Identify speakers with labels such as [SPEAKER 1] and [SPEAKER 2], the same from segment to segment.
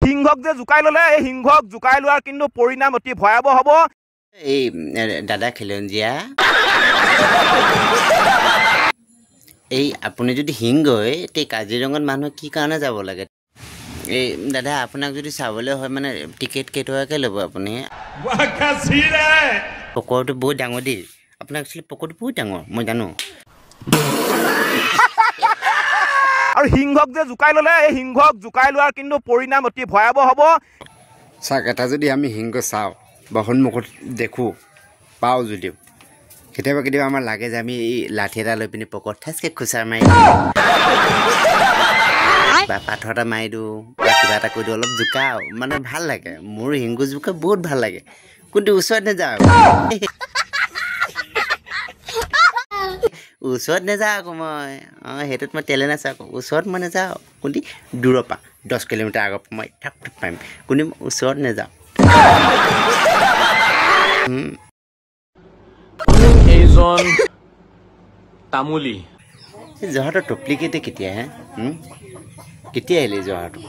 [SPEAKER 1] সিংহক যে জুকাই ললে এই সিংহক জুকাই লোৱাৰ কিন্তু পৰিণাম অতি ভয়াবহ হ'ব।
[SPEAKER 2] এই দাদা খিলঞ্জীয়া এই আপুনি যদি সিংহই তে কাজিৰঙাত মানুহ কি কাৰণে যাব লাগে? এই দাদা আপোনাক যদি চাবলৈ হয় মানে টিকেট কেইটকাকৈ ল'ব আপুনি? পকৰটো বহুত ডাঙৰ দেই, আপোনাক একচুৱেলি পকৰটো বহুত ডাঙৰ মই জানো।
[SPEAKER 1] আৰু সিংহক যে জুকাই ললে এই সিংহক জুকাই লোৱাৰ কিন্তু পৰিণাম অতি ভয়াবহ হ'ব।
[SPEAKER 3] চাওক, এটা যদি আমি সিংহ চাওঁ বা সন্মুখত দেখোঁ পাওঁ যদিও কেতিয়াবা কেতিয়াবা আমাৰ লাগে যে আমি এই লাঠি এটা লৈ পিনি পকৰত ঠাচকৈ খুচাৰ মাৰি বা পাথৰ এটা মাৰি দিওঁ বা কিবা এটা কৰি দিওঁ, অলপ জোকাওঁ, মানে ভাল লাগে। মোৰ সিংহ জোকা বহুত ভাল লাগে, কিন্তু ওচৰত নাযাওঁ, ওচৰত নাযাওঁ আকৌ মই। সেইটোত মই তেলে নাচাওঁ আকৌ, ওচৰত মই নাযাওঁ, কিন্তু দূৰৰ পৰা 10 কিলোমিটাৰ আগৰ পৰা মই ঠাপ ঠাপ পাৰিম, কিন্তু ওচৰত নাযাওঁ।
[SPEAKER 4] এইজন তামুলী
[SPEAKER 2] জহাটো টুপ্লিকেটে কেতিয়া হে কেতিয়া আহিলে জহাটো?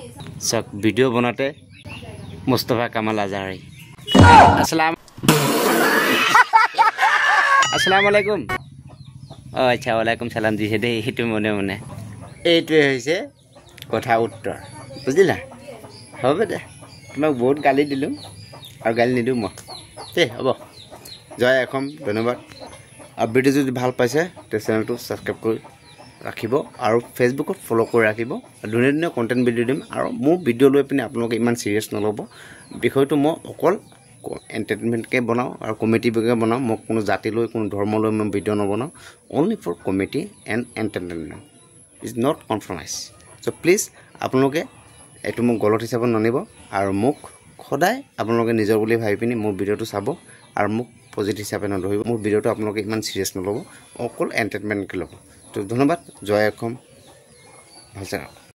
[SPEAKER 2] চাওক, ভিডিঅ' বনাওঁতে মুস্তফা কামাল আজহাৰী। আসসালামু আলাইকুম। আচ্ছা, ৱালাইকুম চালাম দিছে দেই, সেইটো মনে মনে। এইটোৱে হৈছে কথা উত্তৰ, বুজিলা? হ'ব দে, তোমাক বহুত গালি দিলোঁ আৰু গালি নিদিওঁ মই দেই। হ'ব, জয় অসম, ধন্যবাদ। আৰু ভিডিঅ' যদি ভাল পাইছে তেতিয়া চেনেলটো ছাবস্ক্ৰাইব কৰি ৰাখিব আৰু ফেচবুকত ফ'ল' কৰি ৰাখিব। ধুনীয়া ধুনীয়া কণ্টেণ্ট ভিডিঅ' দিম। আৰু মোৰ ভিডিঅ' লৈ পিনে আপোনালোকে ইমান চিৰিয়াছ নল'ব। বিষয়টো মই অকল এণ্টাৰটেইনমেণ্টকৈ বনাওঁ আৰু কমেডিকৈ বনাওঁ। মই কোনো জাতি লৈ কোনো ধৰ্ম লৈ মই ভিডিঅ' নবনাওঁ। Only for comedy and entertainment, is not কনফাৰ্মাইজ। চ' প্লিজ আপোনালোকে এইটো মোক গলত হিচাপত নানিব আৰু মোক সদায় আপোনালোকে নিজৰ বুলি ভাবি পিনি মোৰ ভিডিঅ'টো চাব আৰু মোক পজিটিভ হিচাপে নধৰিব। মোৰ ভিডিঅ'টো আপোনালোকে ইমান চিৰিয়াছ নল'ব, অকল এণ্টাৰটেইনমেণ্টকৈ ল'ব। তো ধন্যবাদ। জয় অসম, ভাল থাকক।